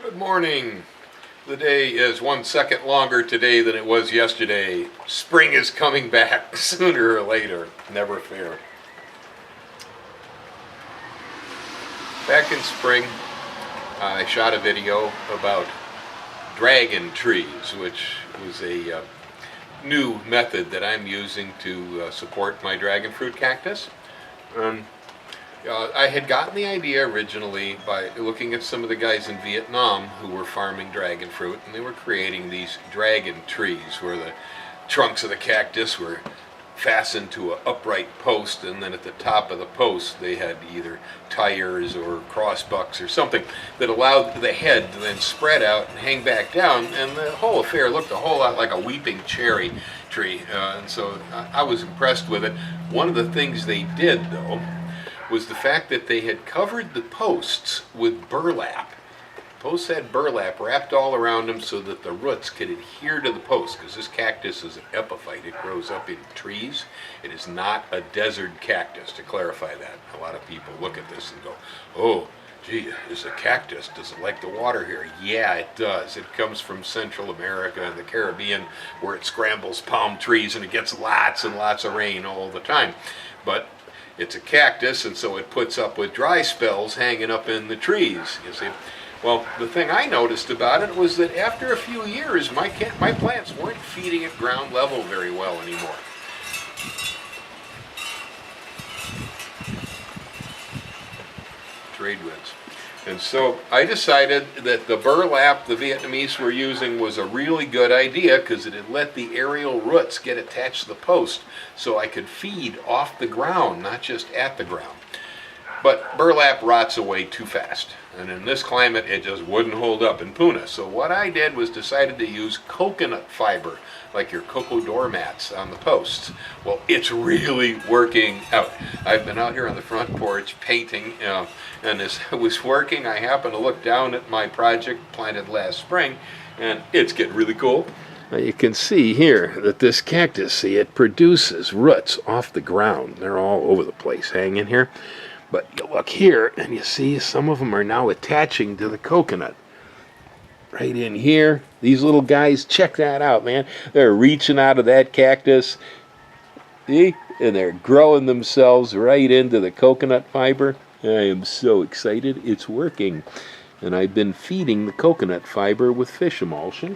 Good morning. The day is 1 second longer today than it was yesterday. Spring is coming back sooner or later. Never fear. Back in spring, I shot a video about dragon trees, which was a new method that I'm using to support my dragon fruit cactus. I had gotten the idea originally by looking at some of the guys in Vietnam who were farming dragon fruit, and they were creating these dragon trees where the trunks of the cactus were fastened to an upright post, and then at the top of the post they had either tires or crossbucks or something that allowed the head to then spread out and hang back down, and the whole affair looked a whole lot like a weeping cherry tree, and so I was impressed with it. One of the things they did, though, was the fact that they had covered the posts with burlap. Posts had burlap wrapped all around them so that the roots could adhere to the post, because this cactus is an epiphyte. It grows up in trees. It is not a desert cactus, to clarify that. A lot of people look at this and go, oh, gee, it's a cactus. Does it like the water here? Yeah, it does. It comes from Central America and the Caribbean, where it scrambles palm trees and it gets lots and lots of rain all the time. But it's a cactus, and so it puts up with dry spells hanging up in the trees, you see. Well, the thing I noticed about it was that after a few years, my plants weren't feeding at ground level very well anymore. Trade winds. And so I decided that the burlap the Vietnamese were using was a really good idea, because it had let the aerial roots get attached to the post so I could feed off the ground, not just at the ground. But burlap rots away too fast, and in this climate it just wouldn't hold up in Puna. So what I did was decided to use coconut fiber, like your cocoa doormats on the posts. Well, it's really working out. I've been out here on the front porch painting, and as I was working, I happened to look down at my project planted last spring, and it's getting really cool. Now you can see here that this cactus, see, it produces roots off the ground. They're all over the place hanging here. But you look here, and you see some of them are now attaching to the coconut. Right in here, these little guys, check that out, man. They're reaching out of that cactus, see? And they're growing themselves right into the coconut fiber. I am so excited. It's working. And I've been feeding the coconut fiber with fish emulsion.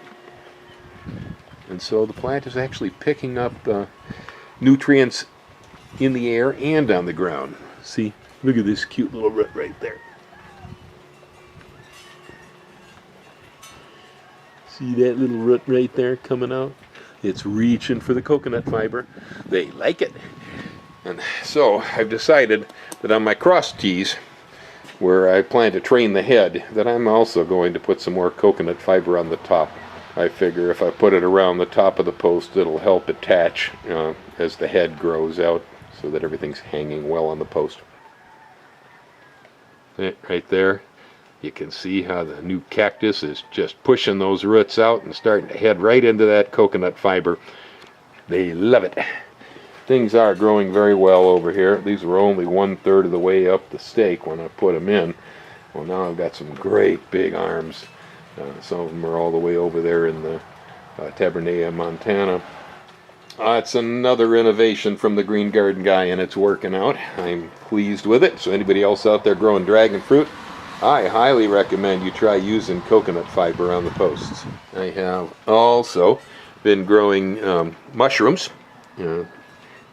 And so the plant is actually picking up nutrients in the air and on the ground. See? Look at this cute little root right there. See that little root right there coming out? It's reaching for the coconut fiber. They like it. And so I've decided that on my cross tees, where I plan to train the head, that I'm also going to put some more coconut fiber on the top. I figure if I put it around the top of the post, it'll help attach as the head grows out, so that everything's hanging well on the post. Right there, you can see how the new cactus is just pushing those roots out and starting to head right into that coconut fiber. They love it. Things are growing very well over here. These were only 1/3 of the way up the stake when I put them in. Well, now I've got some great big arms. Some of them are all the way over there in the Tabernea, Montana. It's another innovation from the Green Garden guy, and it's working out. I'm pleased with it. So anybody else out there growing dragon fruit, I highly recommend you try using coconut fiber on the posts. I have also been growing mushrooms,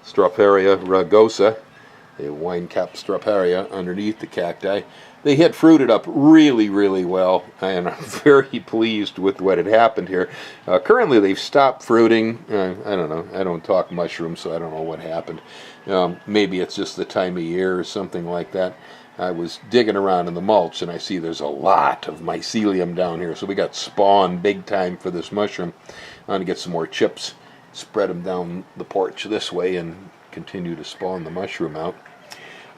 Stroparia rugosa, a wine cap Stroparia underneath the cacti. They had fruited up really, really well, and I'm very pleased with what had happened here. Currently, they've stopped fruiting. I don't know. I don't talk mushrooms, so I don't know what happened. Maybe it's just the time of year or something like that. I was digging around in the mulch, and I see there's a lot of mycelium down here, so we got spawn big time for this mushroom. I'm going to get some more chips, spread them down the porch this way, and continue to spawn the mushroom out.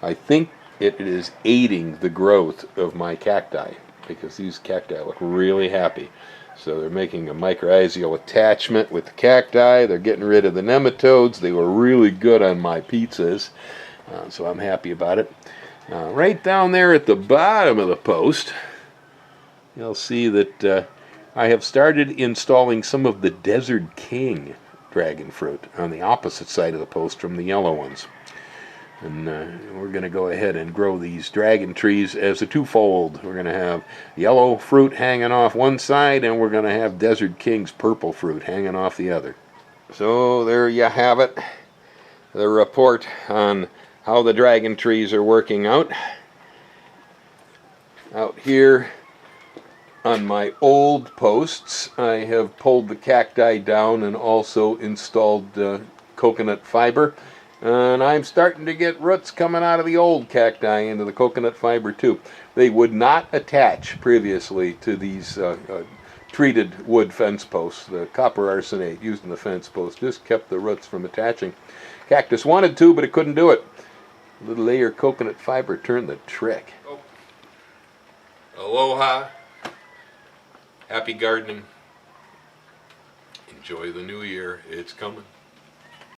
I think it is aiding the growth of my cacti, because these cacti look really happy. So they're making a mycorrhizal attachment with the cacti. They're getting rid of the nematodes. They were really good on my pizzas, so I'm happy about it. Right down there at the bottom of the post, you'll see that I have started installing some of the Desert King dragon fruit on the opposite side of the post from the yellow ones. And we're going to go ahead and grow these dragon trees as a twofold. We're going to have yellow fruit hanging off one side, and we're going to have Desert King's purple fruit hanging off the other. So there you have it, the report on how the dragon trees are working out. Out here on my old posts, I have pulled the cacti down and also installed coconut fiber. And I'm starting to get roots coming out of the old cacti into the coconut fiber too. They would not attach previously to these treated wood fence posts. The copper arsenate used in the fence posts just kept the roots from attaching. Cactus wanted to, but it couldn't do it. A little layer of coconut fiber turned the trick. Oh. Aloha. Happy gardening. Enjoy the new year. It's coming.